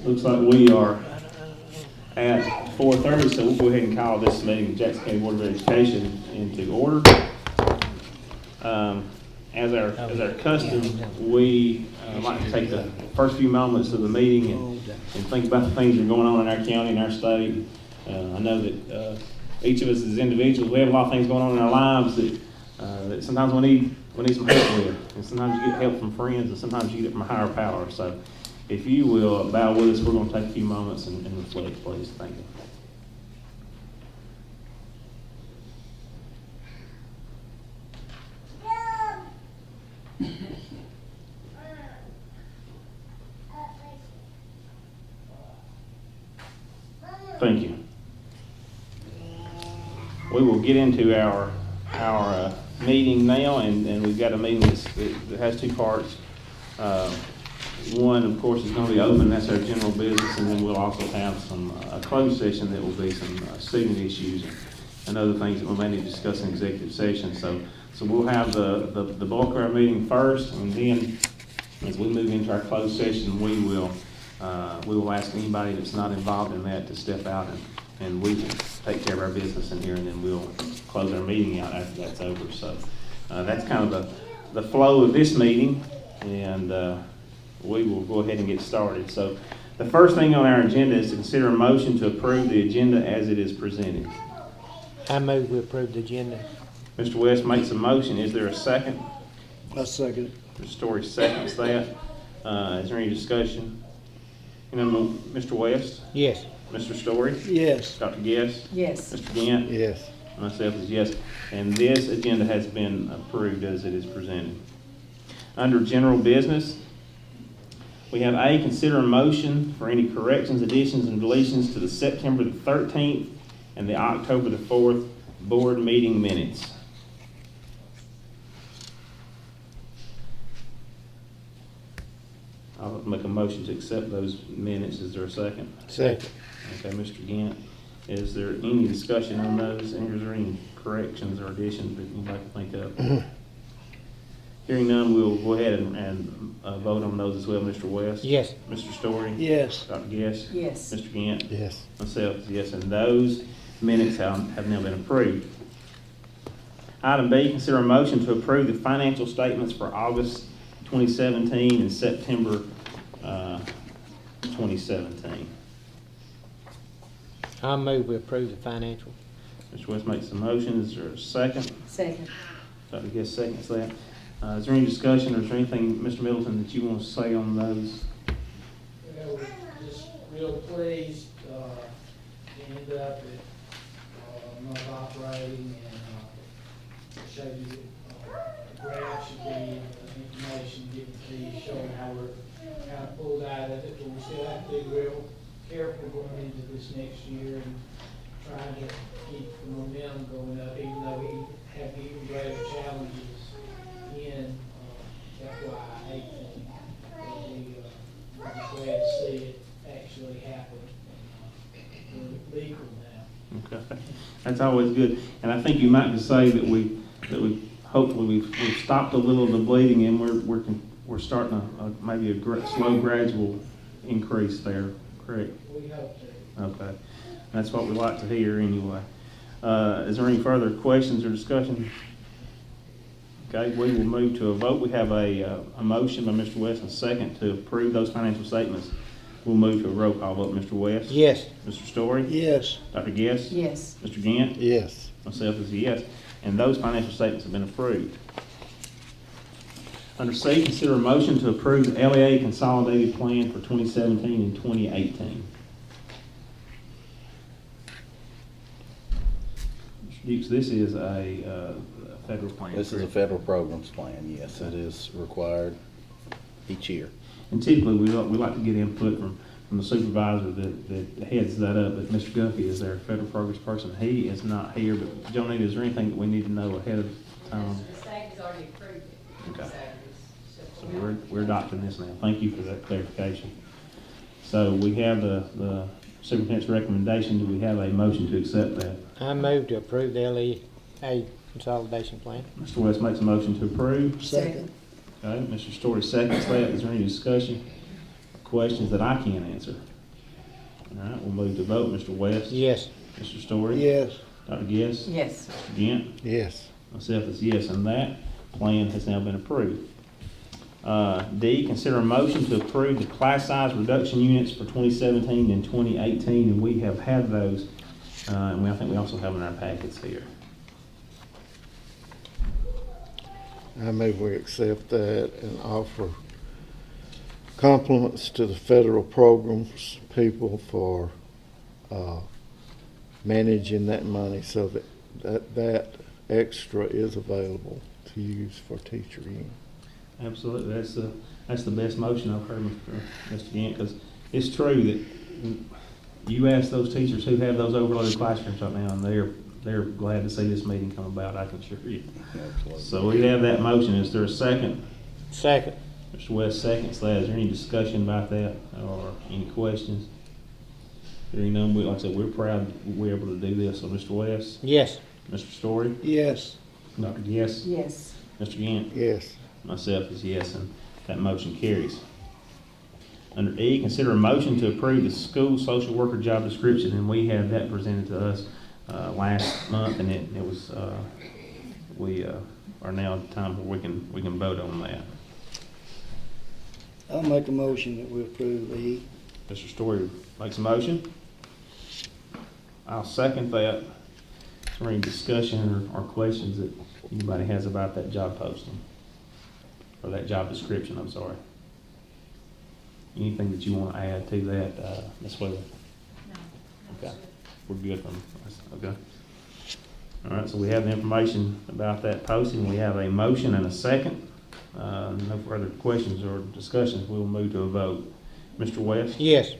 Looks like we are at 4:30, so we'll go ahead and call this meeting of Jackson County Board of Education into order. As our custom, we like to take the first few moments of the meeting and think about the things that are going on in our county and our state. I know that each of us as individuals, we have a lot of things going on in our lives that sometimes we need some help with. And sometimes you get help from friends, and sometimes you get it from a higher power. So if you will bow with us, we're going to take a few moments and reflect, please. Thank you. Thank you. We will get into our meeting now, and we've got a meeting that has two parts. One, of course, is going to be open. That's our general business, and then we'll also have some a closed session that will be some student issues and other things that we may need to discuss in executive session. So we'll have the bulk of our meeting first, and then as we move into our closed session, we will ask anybody that's not involved in that to step out, and we can take care of our business in here, and then we'll close our meeting out after that's over. So that's kind of the flow of this meeting, and we will go ahead and get started. So the first thing on our agenda is to consider a motion to approve the agenda as it is presented. I move we approve the agenda. Mr. West makes a motion. Is there a second? I second it. Mr. Story seconds that. Is there any discussion? Mr. West? Yes. Mr. Story? Yes. Dr. Guess? Yes. Mr. Gant? Yes. Myself is yes. And this agenda has been approved as it is presented. Under general business, we have A, consider a motion for any corrections, additions, and deletions to the September the 13th and the October the 4th board meeting minutes. I'll make a motion to accept those minutes. Is there a second? Second. Okay, Mr. Gant, is there any discussion on those? And is there any corrections or additions that you'd like to think of? Hearing none, we'll go ahead and vote on those as well. Mr. West? Yes. Mr. Story? Yes. Dr. Guess? Yes. Mr. Gant? Yes. Myself is yes, and those minutes have now been approved. Item B, consider a motion to approve the financial statements for August 2017 and September 2017. I move we approve the financial. Mr. West makes a motion. Is there a second? Second. Dr. Guest seconds that. Is there any discussion, or is there anything, Mr. Middleton, that you want to say on those? We're just real pleased to end up at month operating, and show you the graph should be, information given to you showing how we're kind of pulled out of it, but we still have to be real careful going into this next year and trying to keep the momentum going up, even though we have even greater challenges in FY 18. We're just glad to see it actually happen. We're legal now. Okay, that's always good. And I think you might just say that we hopefully we've stopped a little of the bleeding, and we're starting maybe a slow gradual increase there. Correct. We hope to. Okay, that's what we like to hear anyway. Is there any further questions or discussion? Okay, we will move to a vote. We have a motion by Mr. West and a second to approve those financial statements. We'll move to a roll call vote. Mr. West? Yes. Mr. Story? Yes. Dr. Guess? Yes. Mr. Gant? Yes. Myself is a yes. And those financial statements have been approved. Under C, consider a motion to approve the LEA Consolidated Plan for 2017 and 2018. Mr. Dukes, this is a federal plan. This is a correct? federal programs plan, yes, it is required each year. And typically, we like to get input from the supervisor that heads that up, but Mr. Guffey is our federal progress person. He is not here, but Jonita, is there anything that we need to know ahead of time? The state has already approved it. Okay. So So we're adopting this now. Thank you for that clarification. So we have the superintendent's recommendation. Do we have a motion to accept that? I move to approve the LEA consolidation plan. Mr. West makes a motion to approve. Second. Okay, Mr. Story seconds that. Is there any discussion or questions that I can't answer? All right, we'll move to vote. Mr. West? Yes. Mr. Story? Yes. Dr. Guess? Yes. Mr. Gant? Yes. Myself is yes, and that plan has now been approved. D, consider a motion to approve the class size reduction units for 2017 and 2018, and we have had those, and I think we also have in our packets here. I move we accept that and offer compliments to the federal programs people for managing that money so that extra is available to use for teacher union. Absolutely, that's the best motion I've heard, Mr. Gant, because it's true that you ask those teachers who have those overloaded classrooms right now, and they're glad to see this meeting come about, I can assure you. Absolutely. So we have that motion. Is there a second? Second. Mr. West seconds that. Is there any discussion about that or any questions? Hearing none, like I said, we're proud we're able to do this. So Mr. West, Yes. Mr. Story, Yes. Dr. Guess, Yes. Mr. Gant, Yes. myself is yes, and that motion carries. Under E, consider a motion to approve the school social worker job description, and we had that presented to us last month, and it was we are now at a time where we can vote on that. I'll make a motion that we approve E. Mr. Story makes a motion. I'll second that. Is there any discussion or questions that anybody has about that job posting? Or that job description, I'm sorry. Anything that you want to add to that, Ms. Wheeler? Okay, we're good from, okay. All right, so we have the information about that posting. We have a motion and a second. No further questions or discussions. We'll move to a vote. Mr. West? Yes.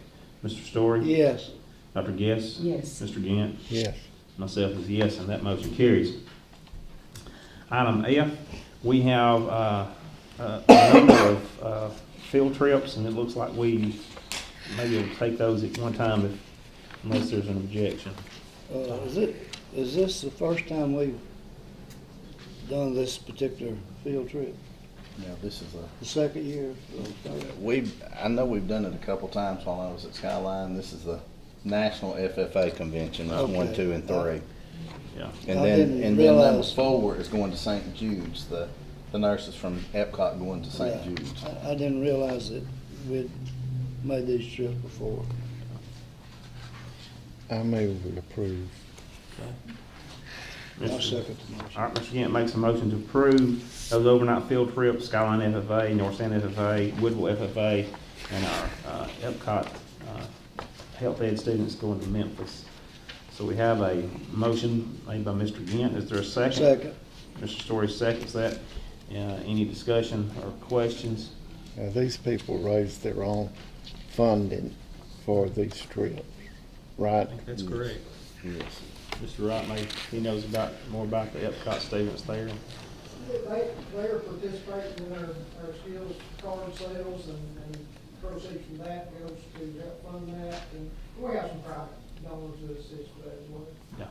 Mr. Story? Yes. Dr. Guess? Yes. Mr. Gant? Yes. Myself is yes, and that motion carries. Item F, we have a number of field trips, and it looks like we maybe will take those at one time unless there's an objection. Is this the first time we've done this particular field trip? Now, this is The second year? I know we've done it a couple times while I was at Skyline. This is the National FFA Convention, that's 1, Okay. 2, and 3. Yeah. And I then, didn't and then number realize- 4 is going to St. Jude's, the nurses from Epcot going to St. Yeah. Jude's. I didn't realize that we'd made these trips before. I move we approve. I'll second the motion. All right, Mr. Gant makes a motion to approve those overnight field trips, Skyline FFA, North Sand FFA, Woodville FFA, and our Epcot health ed students going to Memphis. So we have a motion made by Mr. Gant. Is there a second? Second. Mr. Story seconds that. Any discussion or questions? These people raise their own funding for these trips, right? That's correct. Yes. Mr. Wright, he knows more about the Epcot students there. They're participating in our skills card sales, and proceeds from that goes to help fund that, and we have some private donors that assist with that as well. Yeah.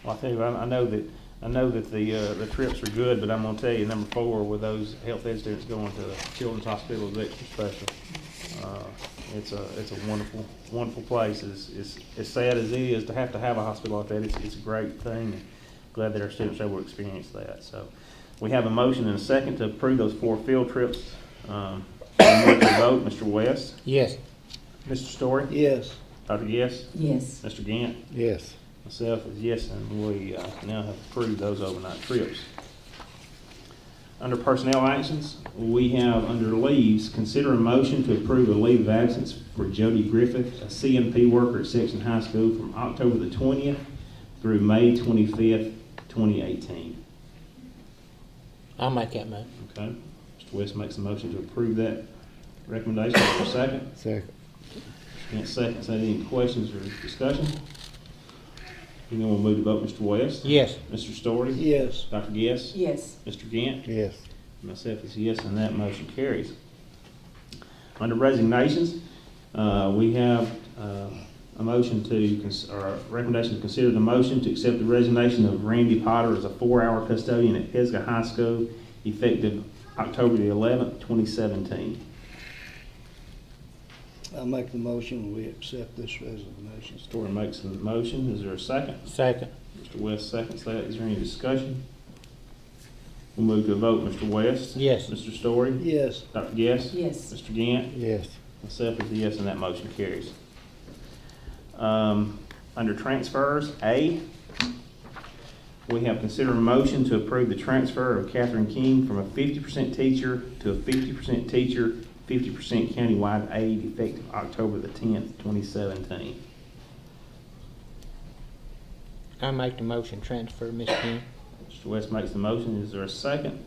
Well, I tell you, I know that the trips are good, but I'm gonna tell you, number 4, with those health ed students going to the Children's Hospital is extra special. It's a wonderful place. It's as sad as it is to have a hospital like that. It's a great thing. And glad that our students are able to experience that. So we have a motion and a second to approve those 4 field trips. We'll move to vote. Mr. West? Yes. Mr. Story? Yes. Dr. Guess? Yes. Mr. Gant? Yes. Myself is yes, and we now have approved those overnight trips. Under personnel actions, we have under leaves, consider a motion to approve a leave of absence for Jody Griffith, a CNP worker at Section High School from October the 20th through May 25th, 2018. I'll make that motion. Okay, Mr. West makes a motion to approve that recommendation. Is there a second? Second. Can't second. Is there any questions or discussion? You know, we'll move to vote. Mr. West? Yes. Mr. Story? Yes. Dr. Guess? Yes. Mr. Gant? Yes. Myself is yes, and that motion carries. Under resignations, we have a motion or a recommendation to consider the motion to accept the resignation of Randy Potter as a 4-hour custodian at Pisgah High School effective October the 11th, 2017. I make the motion, we accept this resignation. Story makes the motion. Is there a second? Second. Mr. West seconds that. Is there any discussion? We'll move to a vote. Mr. West? Yes. Mr. Story? Yes, Dr. Guess? Yes. Mr. Gant? Yes. Myself is a yes, and that motion carries. Under transfers, A, we have considered a motion to approve the transfer of Catherine King from a 50% teacher to a 50% teacher, 50% countywide aide effective October the 10th, 2017. I make the motion transfer Ms. King. Mr. West makes the motion. Is there a second?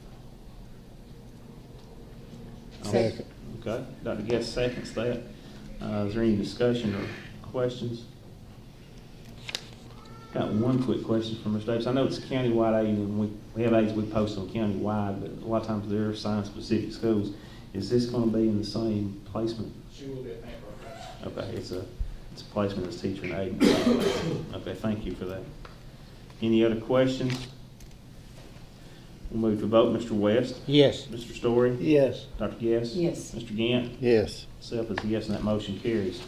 Second. Okay, Dr. Guest seconds that. Is there any discussion or questions? Got one quick question from Mr. Davis. I know it's countywide aid, and we have aides we post on countywide, but a lot of times they're assigned specific schools. Is this gonna be in the same placement? She will be at Pembroke. Okay, it's a placement as teacher and aide. Okay, thank you for that. Any other questions? We'll move to vote. Mr. West? Yes. Mr. Story? yes, Dr. Guess? Yes. Mr. Gant? Yes. Self is a yes, and that motion carries.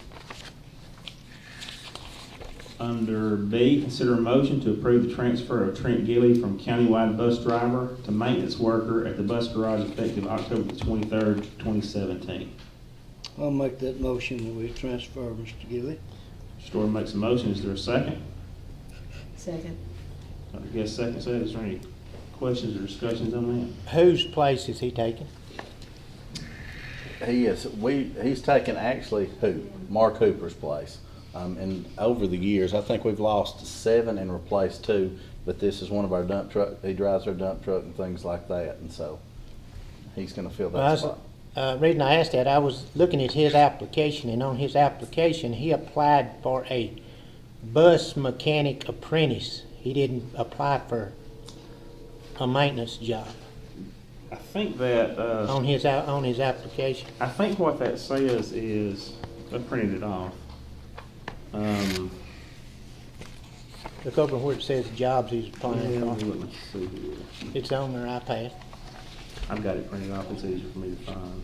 Under B, consider a motion to approve the transfer of Trent Gilly from countywide bus driver to maintenance worker at the bus garage effective October the 23rd, 2017. I'll make that motion, we transfer Mr. Gilly. Story makes a motion. Is there a second? Second. Dr. Guest seconds that. Is there any questions or discussions on Whose place is he taking? He's taken actually Mark Hooper's place. And over the years, I think we've lost 7 and replaced 2, but this is one of our dump truck, he drives our dump truck and things like that, and so he's gonna fill Well, that spot. Reason I asked that, I was looking at his application, and on his application, he applied for a bus mechanic apprentice. He didn't apply for a maintenance job that? I think that, on his application. I think what that says is, I printed it off. Look over where it says jobs he's applying for. Let me see here. It's on their iPad. I've got it printed off. It's easier for me to find.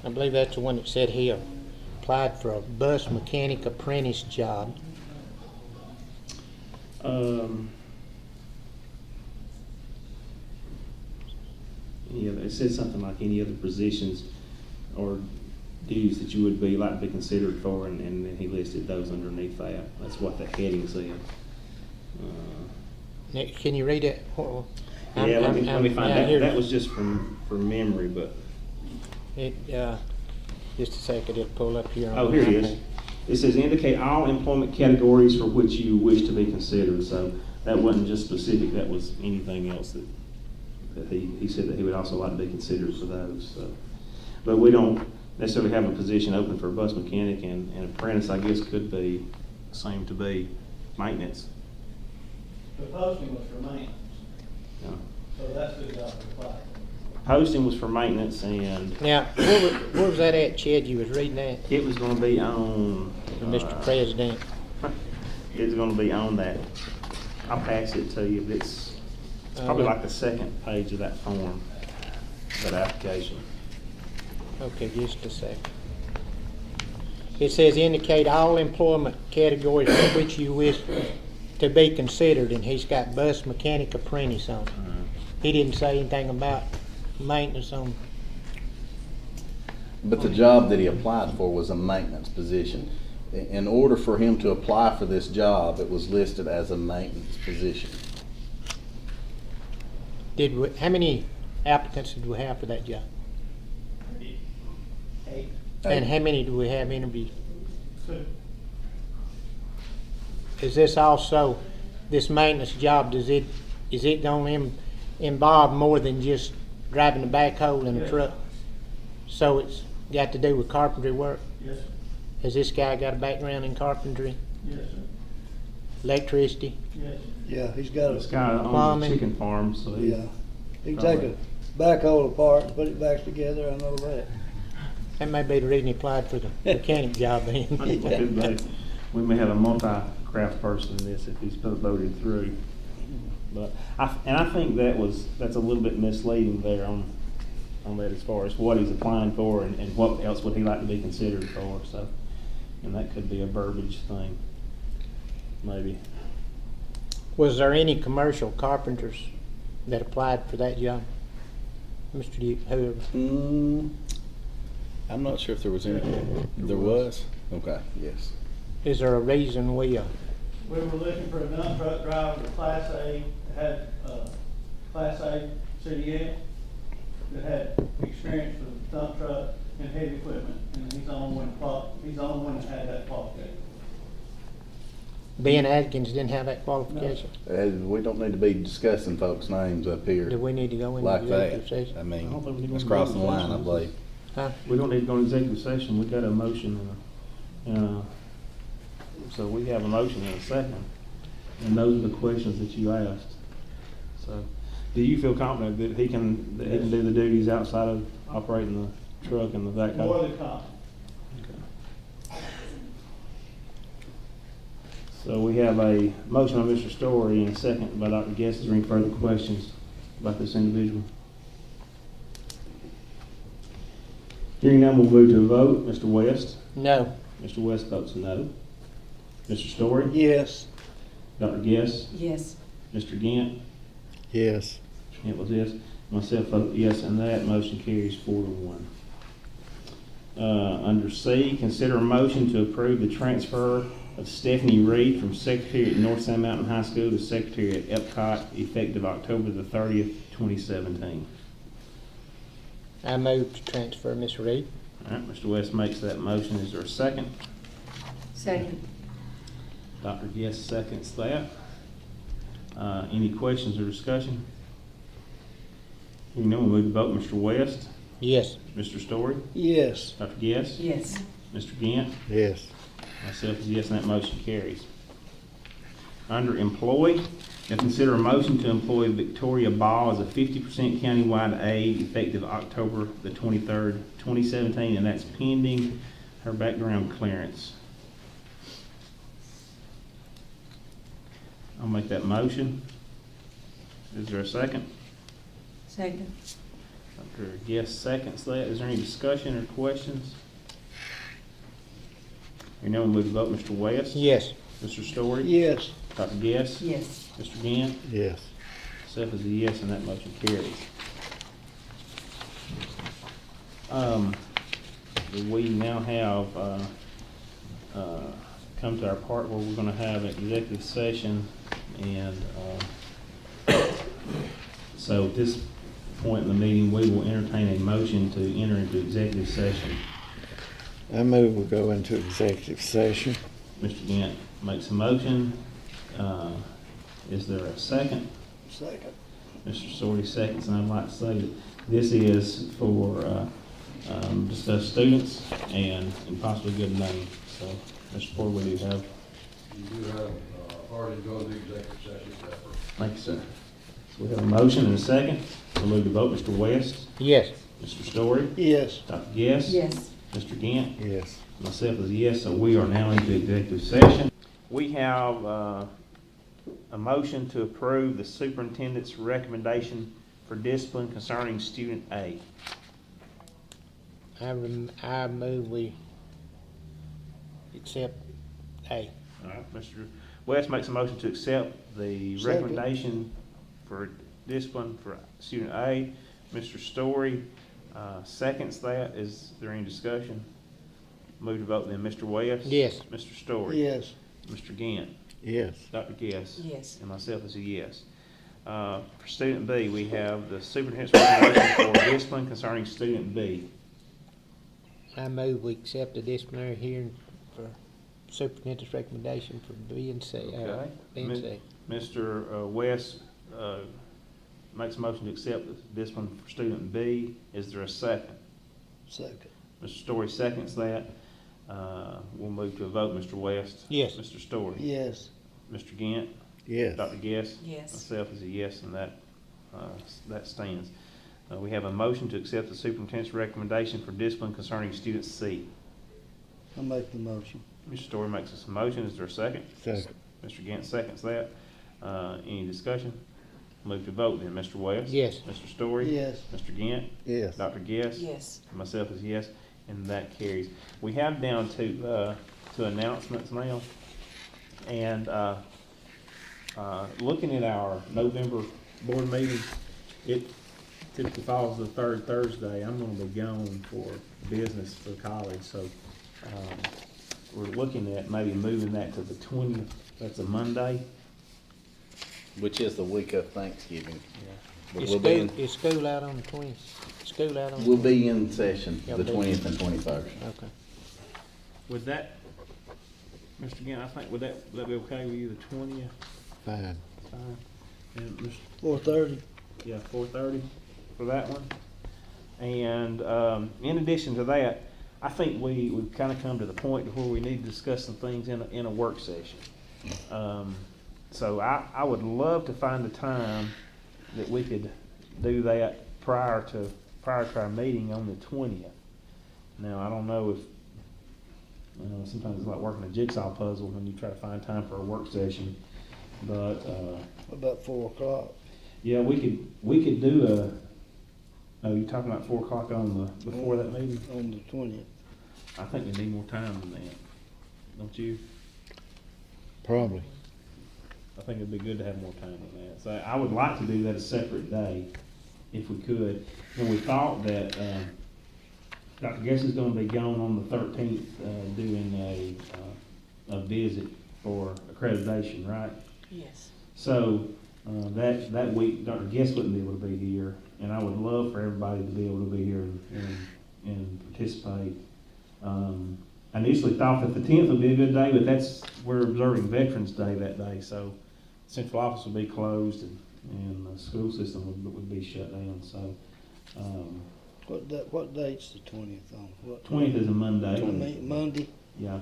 I believe that's the one that said he applied for a bus mechanic apprentice job. It said something like any other positions or duties that you would like to be considered for, and then he listed those underneath that. That's what the heading said. Nick, can you read it? Yeah, let me find yeah, that. here. That was just from memory, but, It, just a second, it'll pull up here. on oh, here it my is. iPad. It says indicate all employment categories for which you wish to be considered. So that wasn't just specific, that was anything else that he said that he would also like to be considered for those, so. But we don't necessarily have a position open for a bus mechanic, and apprentice, I guess, could be, same to be maintenance. The posting was for maintenance, you know. so that's the job to apply. Posting was for maintenance, and Now, where was that at, Chad? You was reading that, it was gonna be on. Mr. President? It's gonna be on that. I'll pass it to you, but it's probably like the second page of that form, that application. Okay, just a second. It says indicate all employment categories for which you wish to be considered, and he's got bus mechanic apprentice on it. He didn't say anything about maintenance on. But the job that he applied for was a maintenance position. In order for him to apply for this job, it was listed as a maintenance position. How many applicants did we have for that job? 8. And how many do we have interviewed? Is this also, this maintenance job, is it gonna involve more than just driving the backhoe in a truck? So it's got to do with carpentry work? Yes, sir. Has this guy got a background in carpentry, Yes, sir. electricity? Yes, sir. Yeah, he's got This a, guy owns a Plumbing. chicken farm, so he. yeah. He can take a backhoe apart and put it back together, I know that. That may be the reason he applied for the mechanic job then. We may have a multi-craft person in this if he's voted through. But I think that's a little bit misleading there on on that as far as what he's applying for and what else would he like to be considered for, so. And that could be a verbiage thing, maybe. Was there any commercial carpenters that applied for that job? Mr. Duke, whoever. I'm not sure if there was any. There was? Okay, yes. Is there a reason we, We were looking for a dump truck driver, Class A, that had, Class A CDL, that had experience with dump truck and heavy equipment, and he's the only one that had that qualification. Ben Atkins didn't have that qualification? We don't need to be discussing folks' names up here Do we need to go into like executive that. session? I I don't think we mean, need it's to crossing the go into line, I session. believe. Huh? We don't need to go into executive session, we got a motion so we have a motion and a second. And those are the questions that you asked. So, do you feel confident that he can do the duties outside of operating the truck and the backhoe? More than confident. So we have a motion by Mr. Story and a second by Dr. Guest. Is there any further questions about this individual? Hearing none, we'll move to a vote. Mr. West? No. Mr. West votes no. Mr. Story? Yes. Dr. Guest? Yes. Mr. Gant? Yes. Mr. Gant was yes. Myself vote yes, and that motion carries 4-1. Under C, consider a motion to approve the transfer of Stephanie Reed from secretary at North Sand Mountain High School to secretary at Epcot effective October the 30th, 2017. I move to transfer Miss Reed. All right, Mr. West makes that motion. Is there a second? Second. Dr. Guest seconds that. Any questions or discussion? Hearing none, we'll move to vote. Mr. West? Yes. Mr. Story? Yes. Dr. Guest? Yes. Mr. Gant? Yes. Myself is yes, and that motion carries. Under employee, now consider a motion to employ Victoria Ball as a 50% countywide aide effective October the 23rd, 2017, and that's pending her background clearance. I'll make that motion. Is there a second? Second. Dr. Guest seconds that. Is there any discussion or questions? Hearing none, we'll move to vote. Mr. West? Yes. Mr. Story? Yes. Dr. Guest? Yes. Mr. Gant? Yes. Myself is a yes, and that motion carries. We now have come to our part where we're going to have an executive session, and so at this point in the meeting, we will entertain a motion to enter into executive session. I move we go into executive session. Mr. Gant makes a motion. Is there a second? Second. Mr. Story seconds, and I'd like to say that this is for discuss students and possibly good money. So, Mr. Ford, what do you have? You do have already go to the executive session separate. Thank you, sir. So we have a motion and a second. We'll move to vote. Mr. West? Yes. Mr. Story? Yes. Dr. Guest? Yes. Mr. Gant? Yes. Myself is a yes, so we are now into executive session. We have a motion to approve the superintendent's recommendation for discipline concerning student A. I move we accept A. All right, Mr. West makes a motion to accept the Second. recommendation for discipline for student A. Mr. Story seconds that. Is there any discussion? Move to vote then. Mr. West? Yes. Mr. Story? Yes. Mr. Gant? Yes. Dr. Guest? Yes. And myself is a yes. For student B, we have the superintendent's recommendation for discipline concerning student B. I move we accept the disciplinary hearing for superintendent's recommendation for B and C. Okay. B and C. Mr. West makes a motion to accept the discipline for student B. Is there a second? Second. Mr. Story seconds that. We'll move to a vote. Mr. West? Yes. Mr. Story? Yes. Mr. Gant? Yes. Dr. Guest? Yes. Myself is a yes, and that stands. We have a motion to accept the superintendent's recommendation for discipline concerning student C. I make the motion. Mr. Story makes us a motion. Is there a second? Second. Mr. Gant seconds that. Any discussion? Move to vote then. Mr. West? Yes. Mr. Story? Yes. Mr. Gant? Yes. Dr. Guess? Yes. Myself is yes, and that carries. We have down to announcements now. And, looking at our November board meeting, it typically falls the third Thursday. I'm gonna be gone for business for college, so, we're looking at maybe moving that to the 20th. That's a Monday. Which is the week of Thanksgiving. But Is we'll be in, is school out on the 20th? School out on the? we'll be in session Yeah, the we'll be- 20th and 21st. Okay. Would that, Mr. Gant, I think, would that be okay with you, the 20th? Fine. Fine. And Mr. 4:30. Yeah, 4:30 for that one. And in addition to that, I think we've kind of come to the point where we need to discuss some things in a work session. So I would love to find a time that we could do that prior to our meeting on the 20th. Now, I don't know if, sometimes it's like working a jigsaw puzzle when you try to find time for a work session, but, About 4 o'clock. yeah, we could do you're talking about 4 o'clock before that meeting? On the 20th. I think we need more time than that, don't you? Probably. I think it'd be good to have more time than that. So I would like to do that a separate day, if we could. And we thought that, Dr. Guess is gonna be gone on the 13th, doing a visit for accreditation, right? Yes. So, that week, Dr. Guess wouldn't be able to be here, and I would love for everybody to be able to be here and participate. I initially thought that the 10th would be a good day, but we're observing Veterans Day that day, so central office will be closed and the school system would be shut down, so, What date's the 20th on? What? 20th is a Monday. Monday? Yeah,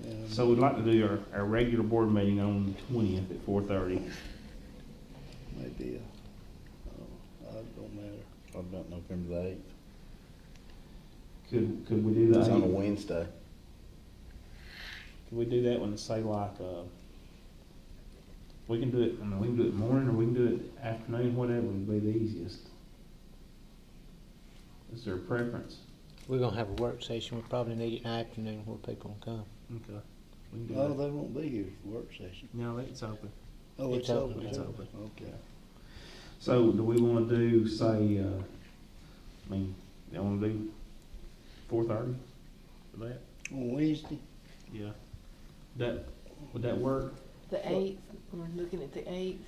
Yeah. so we'd like to do our regular board meeting on the 20th at 4:30. Maybe, it don't matter. What about November the 8th? Could we do that? It's on a Wednesday. Could we do that one, say like, we can do it, we can do it morning or we can do it afternoon, whatever would be the easiest. Is there a preference? We're gonna have a work session. We probably need it in the afternoon where people can come. Okay. We can do No, that. they won't be here for work session. No, it's open. Oh, It's it's open, open. it's too? open. Okay. So do we wanna do, say, you wanna do 4:30 for that? On Wednesday? Yeah. Would that work? The 8th, we're looking at the 8th.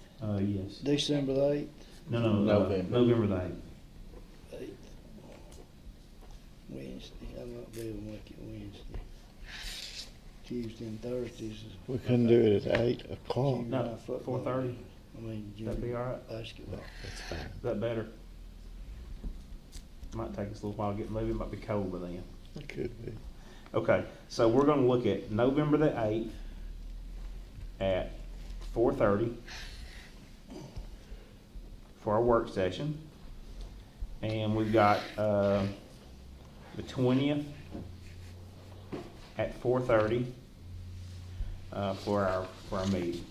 Yes. December the 8th? No, November. November the 8th. 8th. Wednesday, I might be able to make it Wednesday. Tuesday and Thursdays is. We couldn't do it at 8 o'clock. junior No, high football. 4:30? I mean, That'd be junior all right? basketball. That's fine. Is that better? Might take us a little while to get moving, it might be cold by then. It could be. Okay, so we're gonna look at November the 8th at 4:30 for our work session. And we've got, the 20th at 4:30, for our meeting.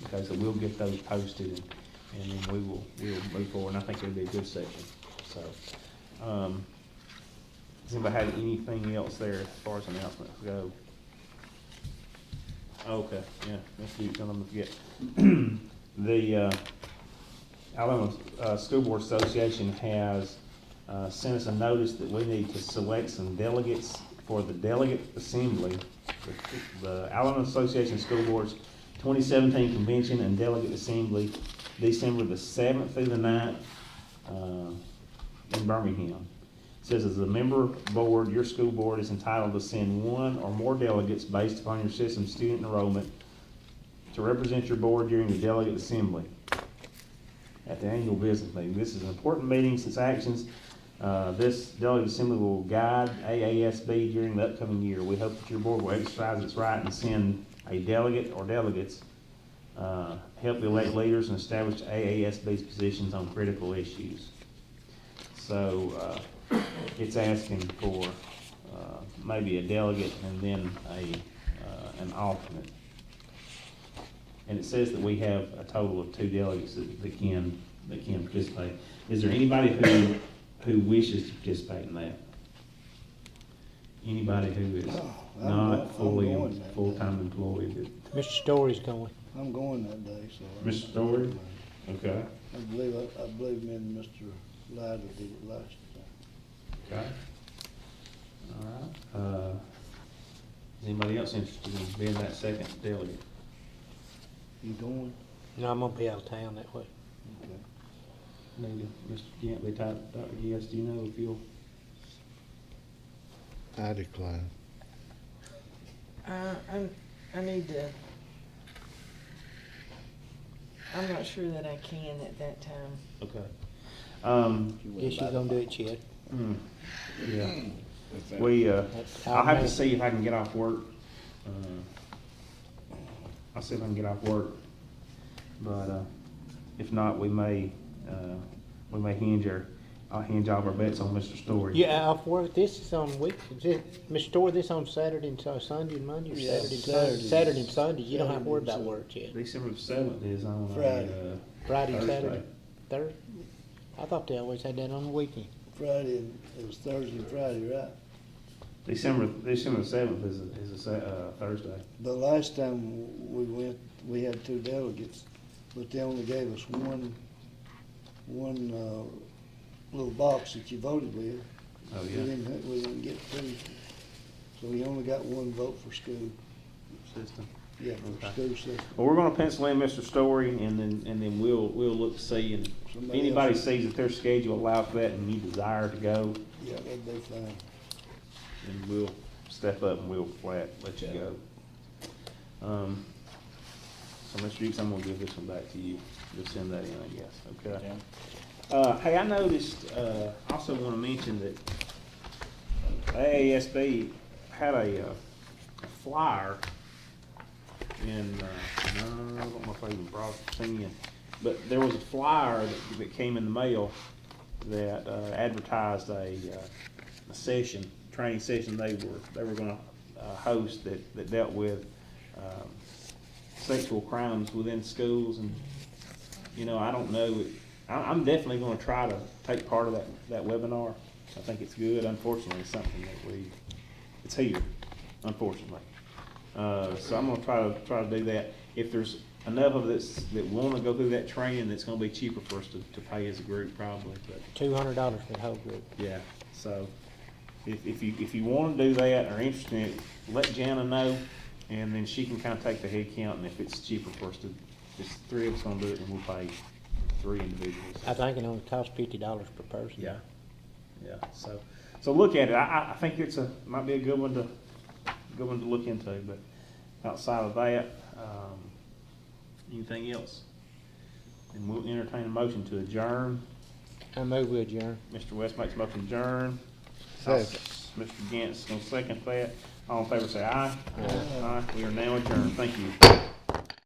Okay, so we'll get those posted and then we'll move forward, and I think it'll be a good session, so. Does anybody have anything else there as far as announcements go? Okay, yeah, let's do, don't let me forget. The Alabama School Board Association has sent us a notice that we need to select some delegates for the delegate assembly. The Alabama Association of School Boards 2017 Convention and Delegate Assembly, December the 7th through the 9th in Birmingham. Says as a member board, your school board is entitled to send one or more delegates based upon your system's student enrollment to represent your board during the delegate assembly at the annual business meeting. This is an important meeting since actions, this delegate assembly will guide AASB during the upcoming year. We hope that your board will exercise its right and send a delegate or delegates, help elect leaders and establish AASB's positions on critical issues. So, it's asking for maybe a delegate and then an alternate. and it says that we have a total of 2 delegates that can participate. Is there anybody who wishes to participate in that? Anybody who is I'm not fully, going that full-time employed? Mr. Story's going. I'm going that day, so. Mr. Story? Okay. I believe me and Mr. Lyda did it last time. Okay. All right. Is anybody else interested in being that second delegate? You going? No, I'm gonna be out of town that way. Okay. Maybe Mr. Gentley, Dr. Yes, do you know if you'll? I decline. I need to, I'm not sure that I can at that time. Okay. Guess you're gonna do it, Chad. Yeah. We, That's I'll have to me. see if I can get off work. I'll see if I can get off work. But, if not, we may I'll hinge all of our bets on Mr. Story. Yeah, off work, this is on week, Mr. Story, this on Saturday and Sunday and Monday, or Yeah, Saturday and Saturday. Sunday? Saturday and Sunday, you don't have to worry Saturday about and work, Chad. December the 7th is on Friday. Friday and Thursday. Saturday, Thursday? I thought they always had that on the weekend. Friday, it was Thursday and Friday, right? December the 7th is a Thursday. The last time we went, we had 2 delegates, but they only gave us one little box that you voted with. Oh, We yeah. didn't get 2, so we only got 1 vote for school. System. Yeah, for Okay. school system. Well, we're gonna pencil in Mr. Story, and then we'll look to see, and if Somebody anybody else- sees that their schedule allows for that and you desire to go, Yeah, that'd be fine. then we'll step up and we'll flat let you go. So Mr. Dukes, I'm gonna give this one back to you. Just send that in, I guess, okay? Hey, I noticed, also wanna mention that AASB had a flyer in, I don't know if I even brought it in, but there was a flyer that came in the mail that advertised a session, training session they were gonna host that dealt with sexual crimes within schools. And, you know, I don't know, I'm definitely gonna try to take part of that webinar. I think it's good. Unfortunately, it's something that it's here, unfortunately. So I'm gonna try to do that. If there's enough of us that wanna go through that training, it's gonna be cheaper for us to pay as a group probably, but, $200 for the whole group. yeah. So if you wanna do that or interested in it, let Jana know, and then she can kinda take the head count, and if it's cheaper for us to, just 3 of us gonna do it, and we'll pay 3 individuals. I think it only costs $50 per person. Yeah, yeah, so look at it, I think might be a good one to look into, but outside of that, anything else? And we'll entertain a motion to adjourn. I move we adjourn. Mr. West makes a motion to adjourn. Second. Mr. Gantz gonna second that. All in favor say aye. Aye. We are now adjourned. Thank you.